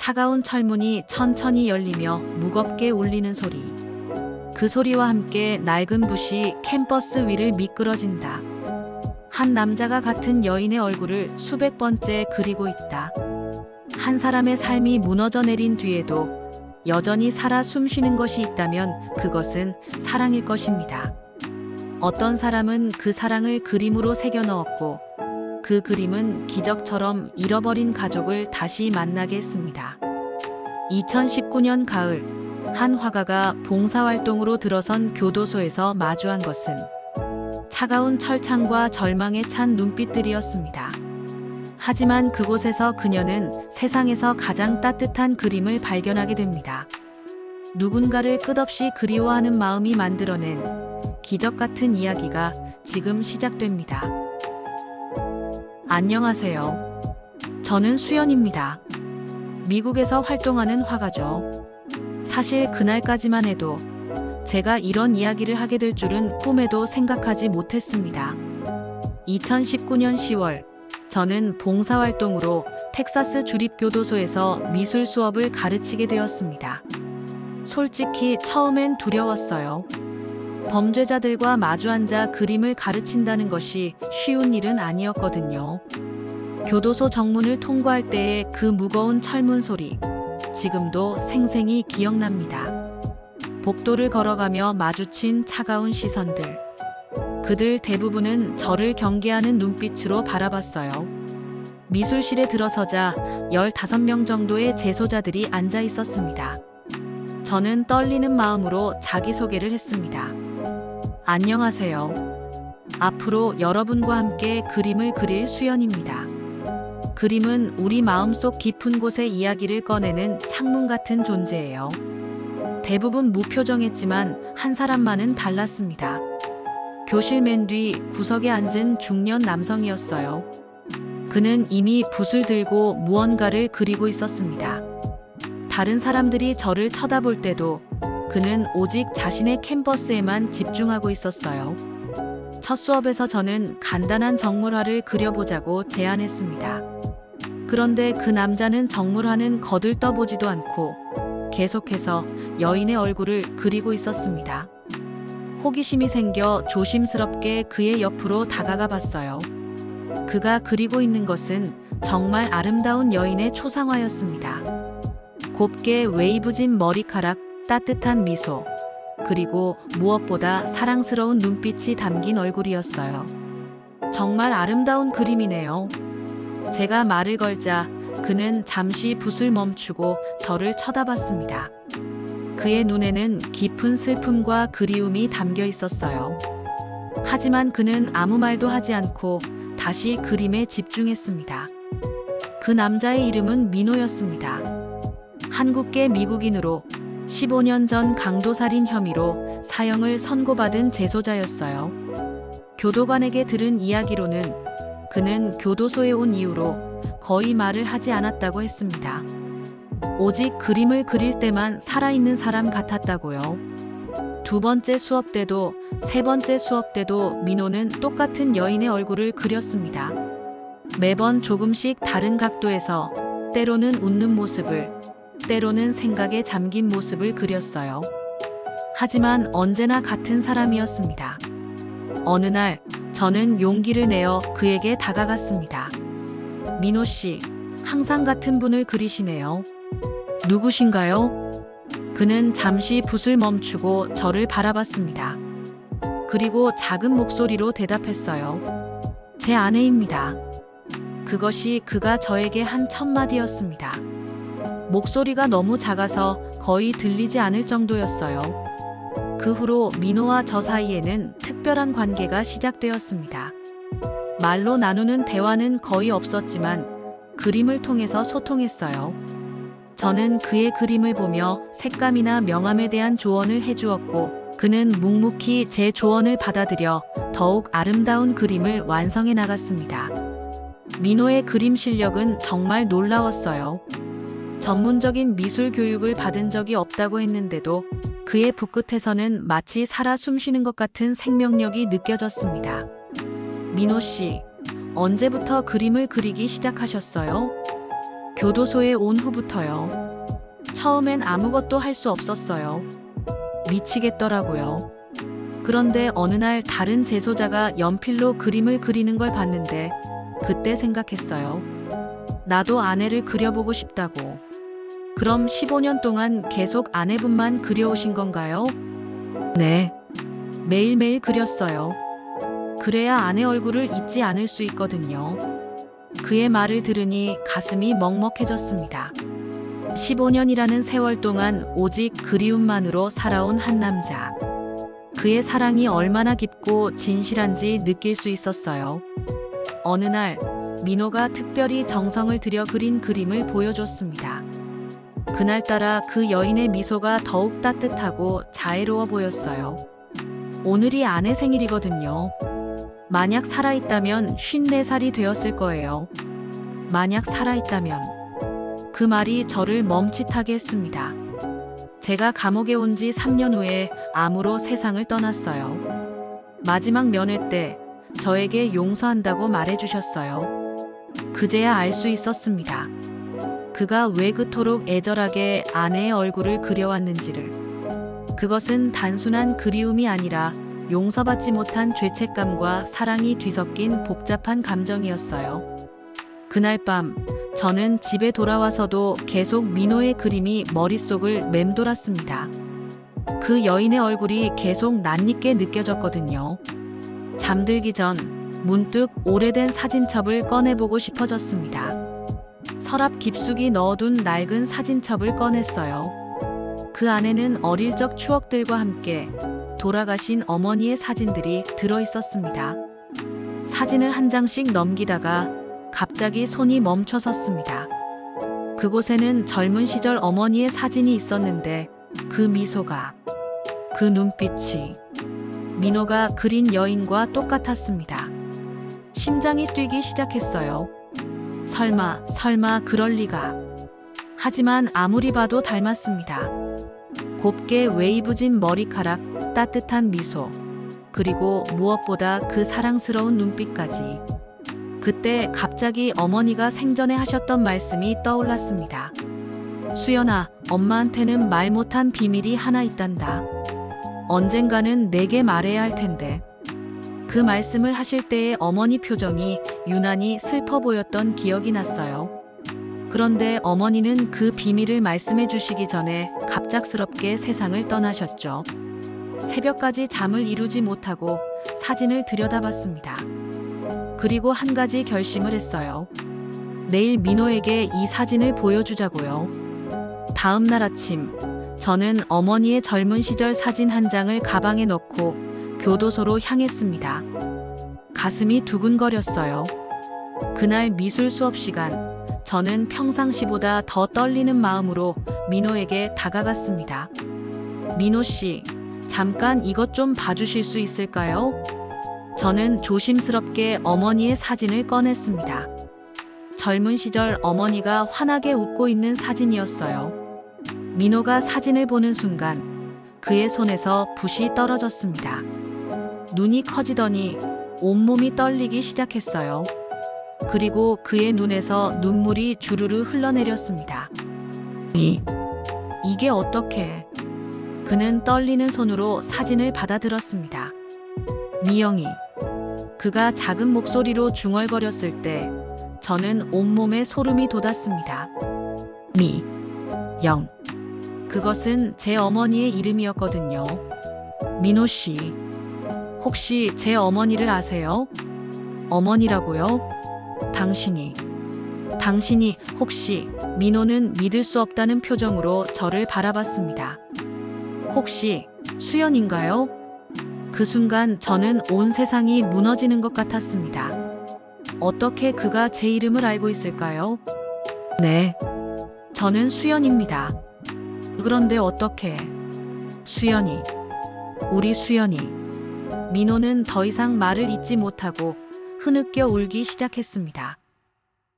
차가운 철문이 천천히 열리며 무겁게 울리는 소리. 그 소리와 함께 낡은 붓이 캠퍼스 위를 미끄러진다. 한 남자가 같은 여인의 얼굴을 수백 번째 그리고 있다. 한 사람의 삶이 무너져 내린 뒤에도 여전히 살아 숨쉬는 것이 있다면 그것은 사랑일 것입니다. 어떤 사람은 그 사랑을 그림으로 새겨 넣었고 그 그림은 기적처럼 잃어버린 가족을 다시 만나게 했습니다. 2019년 가을, 한 화가가 봉사활동으로 들어선 교도소에서 마주한 것은 차가운 철창과 절망에 찬 눈빛들이었습니다. 하지만 그곳에서 그녀는 세상에서 가장 따뜻한 그림을 발견하게 됩니다. 누군가를 끝없이 그리워하는 마음이 만들어낸 기적 같은 이야기가 지금 시작됩니다. 안녕하세요. 저는 수연입니다. 미국에서 활동하는 화가죠. 사실 그날까지만 해도 제가 이런 이야기를 하게 될 줄은 꿈에도 생각하지 못했습니다. 2019년 10월, 저는 봉사활동으로 텍사스 주립교도소에서 미술 수업을 가르치게 되었습니다. 솔직히 처음엔 두려웠어요. 범죄자들과 마주 앉아 그림을 가르친다는 것이 쉬운 일은 아니었거든요. 교도소 정문을 통과할 때의 그 무거운 철문 소리, 지금도 생생히 기억납니다. 복도를 걸어가며 마주친 차가운 시선들. 그들 대부분은 저를 경계하는 눈빛으로 바라봤어요. 미술실에 들어서자 15명 정도의 재소자들이 앉아 있었습니다. 저는 떨리는 마음으로 자기소개를 했습니다. 안녕하세요. 앞으로 여러분과 함께 그림을 그릴 수연입니다. 그림은 우리 마음속 깊은 곳의 이야기를 꺼내는 창문 같은 존재예요. 대부분 무표정했지만 한 사람만은 달랐습니다. 교실 맨 뒤 구석에 앉은 중년 남성이었어요. 그는 이미 붓을 들고 무언가를 그리고 있었습니다. 다른 사람들이 저를 쳐다볼 때도 그는 오직 자신의 캔버스에만 집중하고 있었어요. 첫 수업에서 저는 간단한 정물화를 그려보자고 제안했습니다. 그런데 그 남자는 정물화는 거들떠보지도 않고 계속해서 여인의 얼굴을 그리고 있었습니다. 호기심이 생겨 조심스럽게 그의 옆으로 다가가 봤어요. 그가 그리고 있는 것은 정말 아름다운 여인의 초상화였습니다. 곱게 웨이브진 머리카락, 따뜻한 미소, 그리고 무엇보다 사랑스러운 눈빛이 담긴 얼굴이었어요. 정말 아름다운 그림이네요. 제가 말을 걸자 그는 잠시 붓을 멈추고 저를 쳐다봤습니다. 그의 눈에는 깊은 슬픔과 그리움이 담겨 있었어요. 하지만 그는 아무 말도 하지 않고 다시 그림에 집중했습니다. 그 남자의 이름은 민호였습니다. 한국계 미국인으로 15년 전 강도살인 혐의로 사형을 선고받은 재소자였어요. 교도관에게 들은 이야기로는 그는 교도소에 온 이후로 거의 말을 하지 않았다고 했습니다. 오직 그림을 그릴 때만 살아있는 사람 같았다고요. 두 번째 수업 때도 세 번째 수업 때도 민호는 똑같은 여인의 얼굴을 그렸습니다. 매번 조금씩 다른 각도에서 때로는 웃는 모습을, 때로는 생각에 잠긴 모습을 그렸어요. 하지만 언제나 같은 사람이었습니다. 어느 날 저는 용기를 내어 그에게 다가갔습니다. 민호 씨, 항상 같은 분을 그리시네요. 누구신가요? 그는 잠시 붓을 멈추고 저를 바라봤습니다. 그리고 작은 목소리로 대답했어요. 제 아내입니다. 그것이 그가 저에게 한 첫 마디였습니다. 목소리가 너무 작아서 거의 들리지 않을 정도였어요. 그 후로 민호와 저 사이에는 특별한 관계가 시작되었습니다. 말로 나누는 대화는 거의 없었지만 그림을 통해서 소통했어요. 저는 그의 그림을 보며 색감이나 명암에 대한 조언을 해주었고 그는 묵묵히 제 조언을 받아들여 더욱 아름다운 그림을 완성해 나갔습니다. 민호의 그림 실력은 정말 놀라웠어요. 전문적인 미술 교육을 받은 적이 없다고 했는데도 그의 붓끝에서는 마치 살아 숨쉬는 것 같은 생명력이 느껴졌습니다. 민호 씨, 언제부터 그림을 그리기 시작하셨어요? 교도소에 온 후부터요. 처음엔 아무것도 할 수 없었어요. 미치겠더라고요. 그런데 어느 날 다른 재소자가 연필로 그림을 그리는 걸 봤는데 그때 생각했어요. 나도 아내를 그려보고 싶다고. 그럼 15년 동안 계속 아내분만 그려오신 건가요? 네. 매일매일 그렸어요. 그래야 아내 얼굴을 잊지 않을 수 있거든요. 그의 말을 들으니 가슴이 먹먹해졌습니다. 15년이라는 세월 동안 오직 그리움만으로 살아온 한 남자. 그의 사랑이 얼마나 깊고 진실한지 느낄 수 있었어요. 어느 날 민호가 특별히 정성을 들여 그린 그림을 보여줬습니다. 그날따라 그 여인의 미소가 더욱 따뜻하고 자애로워 보였어요. 오늘이 아내 생일이거든요. 만약 살아있다면 54살이 되었을 거예요. 만약 살아있다면. 그 말이 저를 멈칫하게 했습니다. 제가 감옥에 온 지 3년 후에 암으로 세상을 떠났어요. 마지막 면회 때 저에게 용서한다고 말해주셨어요. 그제야 알 수 있었습니다. 그가 왜 그토록 애절하게 아내의 얼굴을 그려왔는지를. 그것은 단순한 그리움이 아니라 용서받지 못한 죄책감과 사랑이 뒤섞인 복잡한 감정이었어요. 그날 밤 저는 집에 돌아와서도 계속 민호의 그림이 머릿속을 맴돌았습니다. 그 여인의 얼굴이 계속 낯익게 느껴졌거든요. 잠들기 전 문득 오래된 사진첩을 꺼내보고 싶어졌습니다. 서랍 깊숙이 넣어둔 낡은 사진첩을 꺼냈어요. 그 안에는 어릴 적 추억들과 함께 돌아가신 어머니의 사진들이 들어있었습니다. 사진을 한 장씩 넘기다가 갑자기 손이 멈춰섰습니다. 그곳에는 젊은 시절 어머니의 사진이 있었는데 그 미소가, 그 눈빛이 민호가 그린 여인과 똑같았습니다. 심장이 뛰기 시작했어요. 설마 그럴 리가. 하지만 아무리 봐도 닮았습니다. 곱게 웨이브진 머리카락, 따뜻한 미소, 그리고 무엇보다 그 사랑스러운 눈빛까지. 그때 갑자기 어머니가 생전에 하셨던 말씀이 떠올랐습니다. 수연아, 엄마한테는 말 못한 비밀이 하나 있단다. 언젠가는 내게 말해야 할 텐데. 그 말씀을 하실 때의 어머니 표정이 유난히 슬퍼 보였던 기억이 났어요. 그런데 어머니는 그 비밀을 말씀해 주시기 전에 갑작스럽게 세상을 떠나셨죠. 새벽까지 잠을 이루지 못하고 사진을 들여다봤습니다. 그리고 한 가지 결심을 했어요. 내일 민호에게 이 사진을 보여주자고요. 다음 날 아침, 저는 어머니의 젊은 시절 사진 한 장을 가방에 넣고 교도소로 향했습니다. 가슴이 두근거렸어요. 그날 미술 수업 시간, 저는 평상시보다 더 떨리는 마음으로 민호에게 다가갔습니다. 민호 씨, 잠깐 이것 좀 봐주실 수 있을까요? 저는 조심스럽게 어머니의 사진을 꺼냈습니다. 젊은 시절 어머니가 환하게 웃고 있는 사진이었어요. 민호가 사진을 보는 순간 그의 손에서 붓이 떨어졌습니다. 눈이 커지더니 온몸이 떨리기 시작했어요. 그리고 그의 눈에서 눈물이 주르르 흘러내렸습니다. 이게 어떻게? 그는 떨리는 손으로 사진을 받아들었습니다. 미영이. 그가 작은 목소리로 중얼거렸을 때 저는 온몸에 소름이 돋았습니다. 미영. 그것은 제 어머니의 이름이었거든요. 민호 씨, 혹시 제 어머니를 아세요? 어머니라고요? 당신이 혹시. 민호는 믿을 수 없다는 표정으로 저를 바라봤습니다. 혹시 수연인가요? 그 순간 저는 온 세상이 무너지는 것 같았습니다. 어떻게 그가 제 이름을 알고 있을까요? 네, 저는 수연입니다. 그런데 어떻게? 수연이, 우리 수연이. 민호는 더 이상 말을 잇지 못하고 흐느껴 울기 시작했습니다.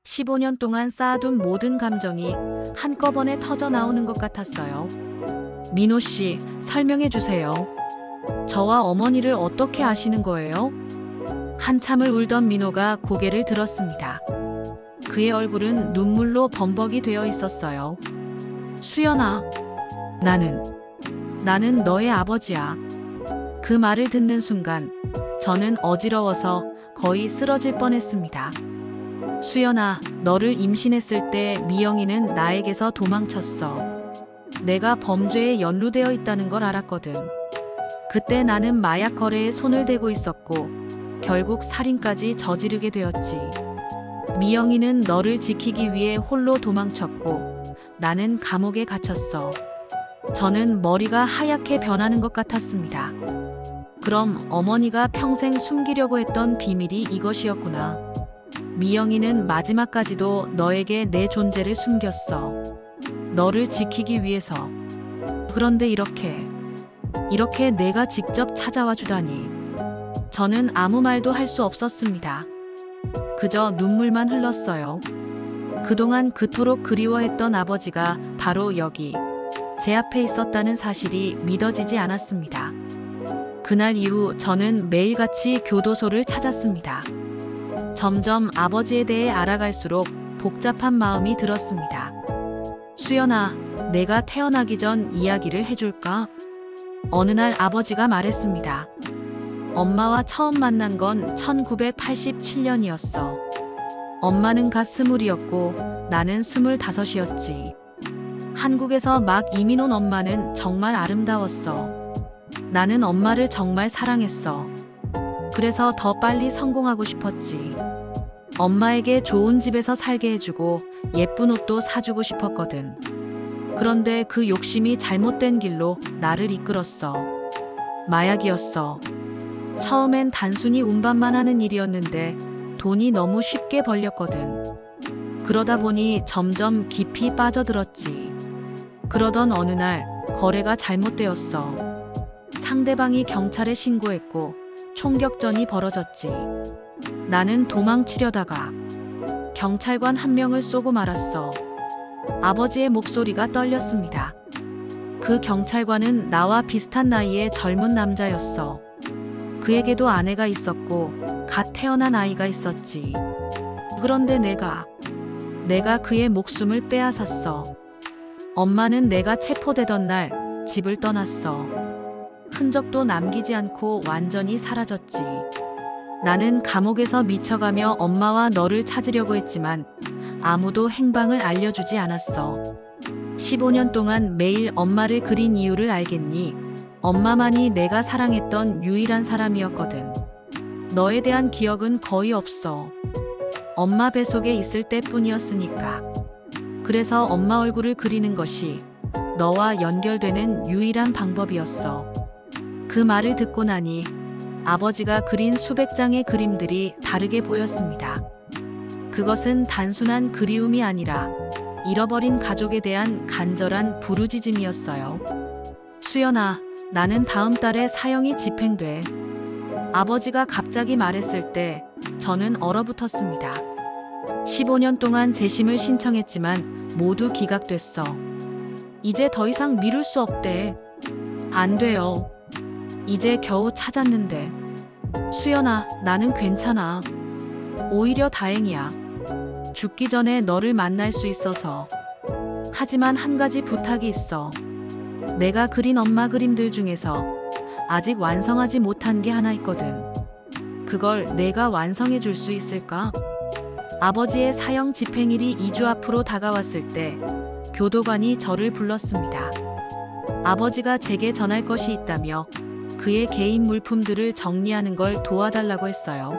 15년 동안 쌓아둔 모든 감정이 한꺼번에 터져 나오는 것 같았어요. 민호 씨, 설명해 주세요. 저와 어머니를 어떻게 아시는 거예요? 한참을 울던 민호가 고개를 들었습니다. 그의 얼굴은 눈물로 범벅이 되어 있었어요. 수연아, 나는 너의 아버지야. 그 말을 듣는 순간 저는 어지러워서 거의 쓰러질 뻔했습니다. 수연아, 너를 임신했을 때 미영이는 나에게서 도망쳤어. 내가 범죄에 연루되어 있다는 걸 알았거든. 그때 나는 마약 거래에 손을 대고 있었고 결국 살인까지 저지르게 되었지. 미영이는 너를 지키기 위해 홀로 도망쳤고 나는 감옥에 갇혔어. 저는 머리가 하얗게 변하는 것 같았습니다. 그럼 어머니가 평생 숨기려고 했던 비밀이 이것이었구나. 미영이는 마지막까지도 너에게 내 존재를 숨겼어. 너를 지키기 위해서. 그런데 이렇게 내가 직접 찾아와 주다니. 저는 아무 말도 할 수 없었습니다. 그저 눈물만 흘렀어요. 그동안 그토록 그리워했던 아버지가 바로 여기 제 앞에 있었다는 사실이 믿어지지 않았습니다. 그날 이후 저는 매일같이 교도소를 찾았습니다. 점점 아버지에 대해 알아갈수록 복잡한 마음이 들었습니다. 수연아, 내가 태어나기 전 이야기를 해줄까? 어느 날 아버지가 말했습니다. 엄마와 처음 만난 건 1987년이었어. 엄마는 갓 20이었고 나는 25이었지. 한국에서 막 이민 온 엄마는 정말 아름다웠어. 나는 엄마를 정말 사랑했어. 그래서 더 빨리 성공하고 싶었지. 엄마에게 좋은 집에서 살게 해주고 예쁜 옷도 사주고 싶었거든. 그런데 그 욕심이 잘못된 길로 나를 이끌었어. 마약이었어. 처음엔 단순히 운반만 하는 일이었는데 돈이 너무 쉽게 벌렸거든. 그러다 보니 점점 깊이 빠져들었지. 그러던 어느 날 거래가 잘못되었어. 상대방이 경찰에 신고했고 총격전이 벌어졌지. 나는 도망치려다가 경찰관 한 명을 쏘고 말았어. 아버지의 목소리가 떨렸습니다. 그 경찰관은 나와 비슷한 나이의 젊은 남자였어. 그에게도 아내가 있었고 갓 태어난 아이가 있었지. 그런데 내가 그의 목숨을 빼앗았어. 엄마는 내가 체포되던 날 집을 떠났어. 흔적도 남기지 않고 완전히 사라졌지. 나는 감옥에서 미쳐가며 엄마와 너를 찾으려고 했지만 아무도 행방을 알려주지 않았어. 15년 동안 매일 엄마를 그린 이유를 알겠니? 엄마만이 내가 사랑했던 유일한 사람이었거든. 너에 대한 기억은 거의 없어. 엄마 뱃속에 있을 때뿐이었으니까. 그래서 엄마 얼굴을 그리는 것이 너와 연결되는 유일한 방법이었어. 그 말을 듣고 나니 아버지가 그린 수백 장의 그림들이 다르게 보였습니다. 그것은 단순한 그리움이 아니라 잃어버린 가족에 대한 간절한 부르짖음이었어요. 수연아, 나는 다음 달에 사형이 집행돼. 아버지가 갑자기 말했을 때 저는 얼어붙었습니다. 15년 동안 재심을 신청했지만 모두 기각됐어. 이제 더 이상 미룰 수 없대. 안 돼요. 이제 겨우 찾았는데. 수연아, 나는 괜찮아. 오히려 다행이야. 죽기 전에 너를 만날 수 있어서. 하지만 한 가지 부탁이 있어. 내가 그린 엄마 그림들 중에서 아직 완성하지 못한 게 하나 있거든. 그걸 내가 완성해 줄 수 있을까? 아버지의 사형 집행일이 2주 앞으로 다가왔을 때 교도관이 저를 불렀습니다. 아버지가 제게 전할 것이 있다며 그의 개인 물품들을 정리하는 걸 도와달라고 했어요.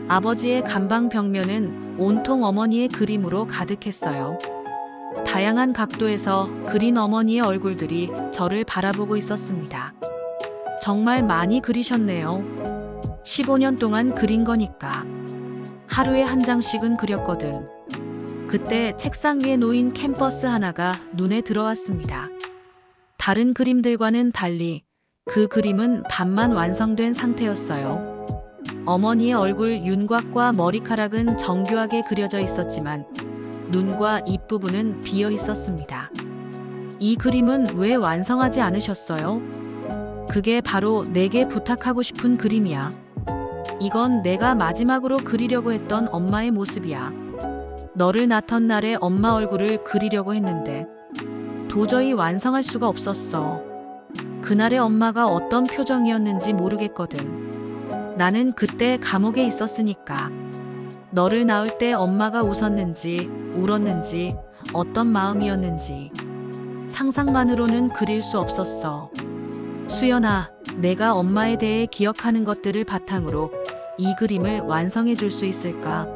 아버지의 간방 벽면은 온통 어머니의 그림으로 가득했어요. 다양한 각도에서 그린 어머니의 얼굴들이 저를 바라보고 있었습니다. 정말 많이 그리셨네요. 15년 동안 그린 거니까. 하루에 한 장씩은 그렸거든. 그때 책상 위에 놓인 캔버스 하나가 눈에 들어왔습니다. 다른 그림들과는 달리 그 그림은 반만 완성된 상태였어요. 어머니의 얼굴 윤곽과 머리카락은 정교하게 그려져 있었지만 눈과 입 부분은 비어 있었습니다. 이 그림은 왜 완성하지 않으셨어요? 그게 바로 내게 부탁하고 싶은 그림이야. 이건 내가 마지막으로 그리려고 했던 엄마의 모습이야. 너를 낳던 날에 엄마 얼굴을 그리려고 했는데 도저히 완성할 수가 없었어. 그날의 엄마가 어떤 표정이었는지 모르겠거든. 나는 그때 감옥에 있었으니까. 너를 낳을 때 엄마가 웃었는지 울었는지 어떤 마음이었는지 상상만으로는 그릴 수 없었어. 수연아, 내가 엄마에 대해 기억하는 것들을 바탕으로 이 그림을 완성해 줄 수 있을까?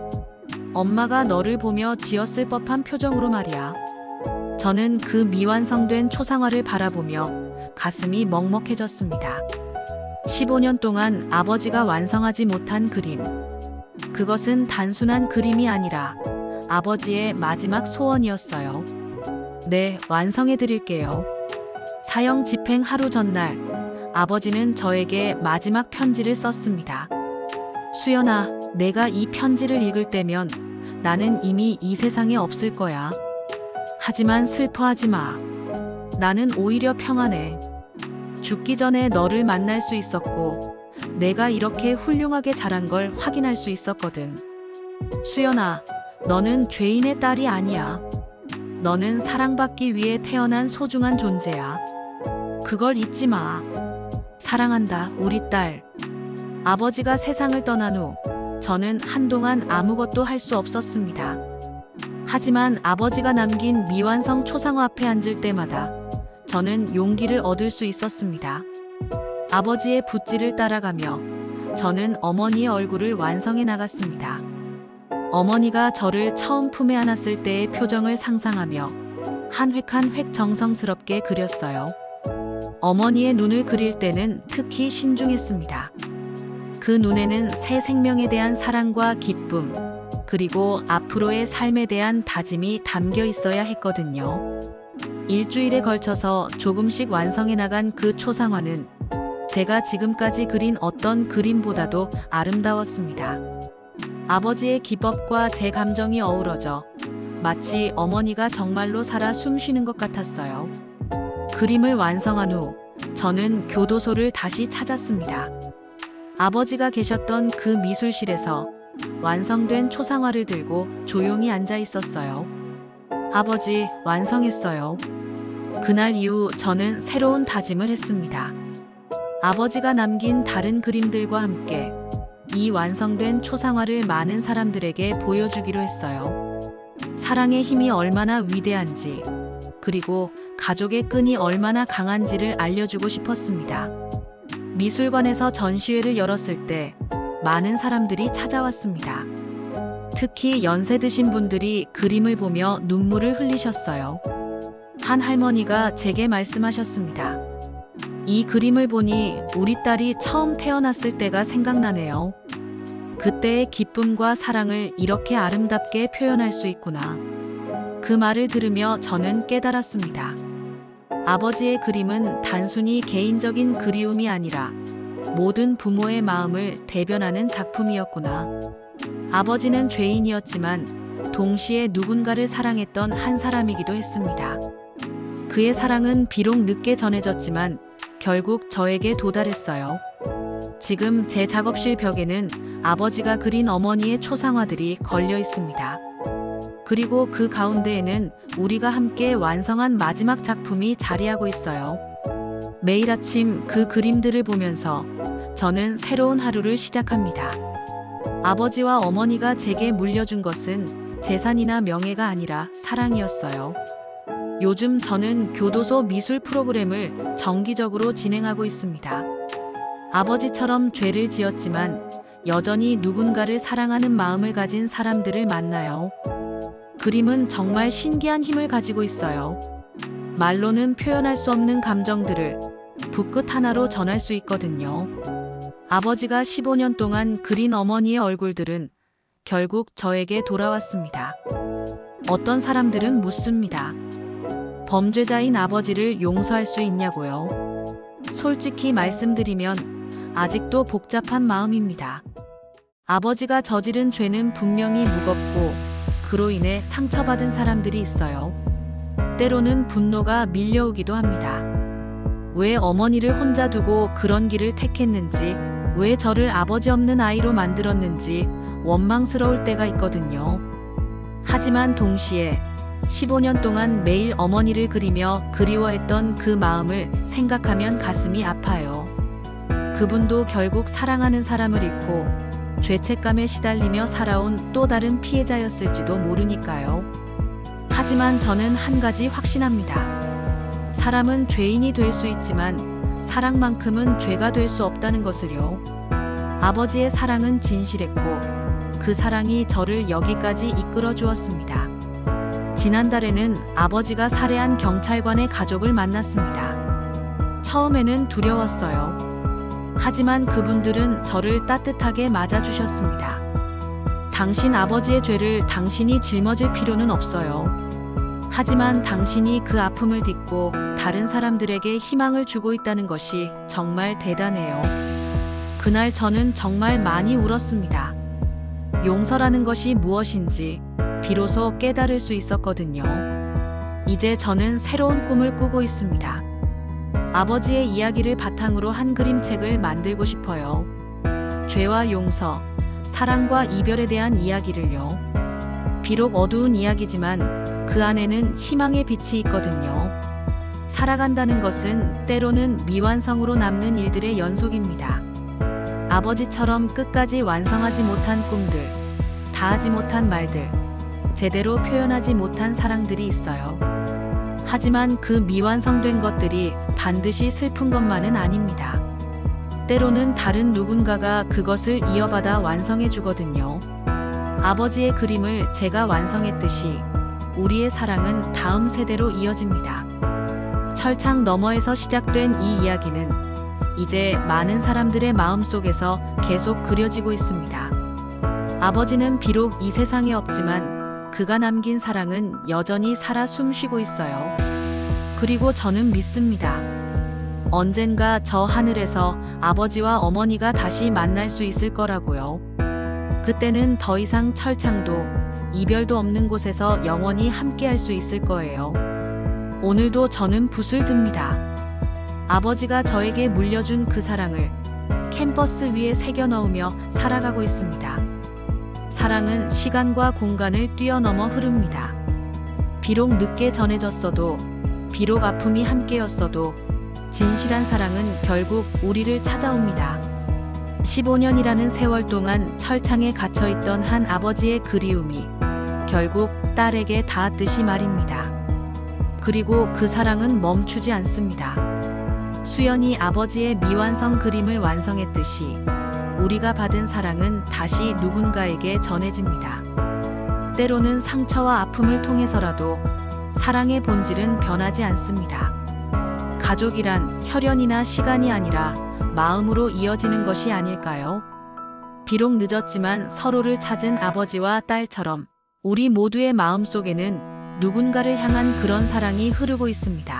엄마가 너를 보며 지었을 법한 표정으로 말이야. 저는 그 미완성된 초상화를 바라보며 가슴이 먹먹해졌습니다. 15년 동안 아버지가 완성하지 못한 그림. 그것은 단순한 그림이 아니라 아버지의 마지막 소원이었어요. 네, 완성해 드릴게요. 사형 집행 하루 전날, 아버지는 저에게 마지막 편지를 썼습니다. 수연아, 내가 이 편지를 읽을 때면 나는 이미 이 세상에 없을 거야. 하지만 슬퍼하지 마. 나는 오히려 평안해. 죽기 전에 너를 만날 수 있었고, 내가 이렇게 훌륭하게 자란 걸 확인할 수 있었거든. 수연아, 너는 죄인의 딸이 아니야. 너는 사랑받기 위해 태어난 소중한 존재야. 그걸 잊지 마. 사랑한다, 우리 딸. 아버지가 세상을 떠난 후 저는 한동안 아무것도 할 수 없었습니다. 하지만 아버지가 남긴 미완성 초상화 앞에 앉을 때마다 저는 용기를 얻을 수 있었습니다. 아버지의 붓질을 따라가며 저는 어머니의 얼굴을 완성해 나갔습니다. 어머니가 저를 처음 품에 안았을 때의 표정을 상상하며 한 획 한 획 정성스럽게 그렸어요. 어머니의 눈을 그릴 때는 특히 신중했습니다. 그 눈에는 새 생명에 대한 사랑과 기쁨, 그리고 앞으로의 삶에 대한 다짐이 담겨 있어야 했거든요. 일주일에 걸쳐서 조금씩 완성해 나간 그 초상화는 제가 지금까지 그린 어떤 그림보다도 아름다웠습니다. 아버지의 기법과 제 감정이 어우러져 마치 어머니가 정말로 살아 숨쉬는 것 같았어요. 그림을 완성한 후 저는 교도소를 다시 찾았습니다. 아버지가 계셨던 그 미술실에서 완성된 초상화를 들고 조용히 앉아 있었어요. 아버지, 완성했어요. 그날 이후 저는 새로운 다짐을 했습니다. 아버지가 남긴 다른 그림들과 함께 이 완성된 초상화를 많은 사람들에게 보여주기로 했어요. 사랑의 힘이 얼마나 위대한지, 그리고 가족의 끈이 얼마나 강한지를 알려주고 싶었습니다. 미술관에서 전시회를 열었을 때 많은 사람들이 찾아왔습니다. 특히 연세 드신 분들이 그림을 보며 눈물을 흘리셨어요. 한 할머니가 제게 말씀하셨습니다. 이 그림을 보니 우리 딸이 처음 태어났을 때가 생각나네요. 그때의 기쁨과 사랑을 이렇게 아름답게 표현할 수 있구나. 그 말을 들으며 저는 깨달았습니다. 아버지의 그림은 단순히 개인적인 그리움이 아니라 모든 부모의 마음을 대변하는 작품이었구나. 아버지는 죄인이었지만 동시에 누군가를 사랑했던 한 사람이기도 했습니다. 그의 사랑은 비록 늦게 전해졌지만 결국 저에게 도달했어요. 지금 제 작업실 벽에는 아버지가 그린 어머니의 초상화들이 걸려 있습니다. 그리고 그 가운데에는 우리가 함께 완성한 마지막 작품이 자리하고 있어요. 매일 아침 그 그림들을 보면서 저는 새로운 하루를 시작합니다. 아버지와 어머니가 제게 물려준 것은 재산이나 명예가 아니라 사랑이었어요. 요즘 저는 교도소 미술 프로그램을 정기적으로 진행하고 있습니다. 아버지처럼 죄를 지었지만 여전히 누군가를 사랑하는 마음을 가진 사람들을 만나요. 그림은 정말 신기한 힘을 가지고 있어요. 말로는 표현할 수 없는 감정들을 붓끝 하나로 전할 수 있거든요. 아버지가 15년 동안 그린 어머니의 얼굴들은 결국 저에게 돌아왔습니다. 어떤 사람들은 묻습니다. 범죄자인 아버지를 용서할 수 있냐고요? 솔직히 말씀드리면 아직도 복잡한 마음입니다. 아버지가 저지른 죄는 분명히 무겁고 그로 인해 상처받은 사람들이 있어요. 때로는 분노가 밀려오기도 합니다. 왜 어머니를 혼자 두고 그런 길을 택했는지, 왜 저를 아버지 없는 아이로 만들었는지 원망스러울 때가 있거든요. 하지만 동시에 15년 동안 매일 어머니를 그리며 그리워했던 그 마음을 생각하면 가슴이 아파요. 그분도 결국 사랑하는 사람을 잃고 죄책감에 시달리며 살아온 또 다른 피해자였을지도 모르니까요. 하지만 저는 한 가지 확신합니다. 사람은 죄인이 될 수 있지만 사랑만큼은 죄가 될 수 없다는 것을요. 아버지의 사랑은 진실했고 그 사랑이 저를 여기까지 이끌어 주었습니다. 지난달에는 아버지가 살해한 경찰관의 가족을 만났습니다. 처음에는 두려웠어요. 하지만 그분들은 저를 따뜻하게 맞아주셨습니다. 당신 아버지의 죄를 당신이 짊어질 필요는 없어요. 하지만 당신이 그 아픔을 딛고 다른 사람들에게 희망을 주고 있다는 것이 정말 대단해요. 그날 저는 정말 많이 울었습니다. 용서라는 것이 무엇인지 비로소 깨달을 수 있었거든요. 이제 저는 새로운 꿈을 꾸고 있습니다. 아버지의 이야기를 바탕으로 한 그림책을 만들고 싶어요. 죄와 용서, 사랑과 이별에 대한 이야기를요. 비록 어두운 이야기지만 그 안에는 희망의 빛이 있거든요. 살아간다는 것은 때로는 미완성으로 남는 일들의 연속입니다. 아버지처럼 끝까지 완성하지 못한 꿈들, 다하지 못한 말들, 제대로 표현하지 못한 사랑들이 있어요. 하지만 그 미완성된 것들이 반드시 슬픈 것만은 아닙니다. 때로는 다른 누군가가 그것을 이어받아 완성해 주거든요. 아버지의 그림을 제가 완성했듯이 우리의 사랑은 다음 세대로 이어집니다. 철창 너머에서 시작된 이 이야기는 이제 많은 사람들의 마음속에서 계속 그려지고 있습니다. 아버지는 비록 이 세상에 없지만 그가 남긴 사랑은 여전히 살아 숨쉬고 있어요. 그리고 저는 믿습니다. 언젠가 저 하늘에서 아버지와 어머니가 다시 만날 수 있을 거라고요. 그때는 더 이상 철창도 이별도 없는 곳에서 영원히 함께할 수 있을 거예요. 오늘도 저는 붓을 듭니다. 아버지가 저에게 물려준 그 사랑을 캔버스 위에 새겨 넣으며 살아가고 있습니다. 사랑은 시간과 공간을 뛰어넘어 흐릅니다. 비록 늦게 전해졌어도, 비록 아픔이 함께였어도 진실한 사랑은 결국 우리를 찾아옵니다. 15년이라는 세월 동안 철창에 갇혀있던 한 아버지의 그리움이 결국 딸에게 닿았듯이 말입니다. 그리고 그 사랑은 멈추지 않습니다. 수연이 아버지의 미완성 그림을 완성했듯이 우리가 받은 사랑은 다시 누군가에게 전해집니다. 때로는 상처와 아픔을 통해서라도 사랑의 본질은 변하지 않습니다. 가족이란 혈연이나 시간이 아니라 마음으로 이어지는 것이 아닐까요? 비록 늦었지만 서로를 찾은 아버지와 딸처럼 우리 모두의 마음속에는 누군가를 향한 그런 사랑이 흐르고 있습니다.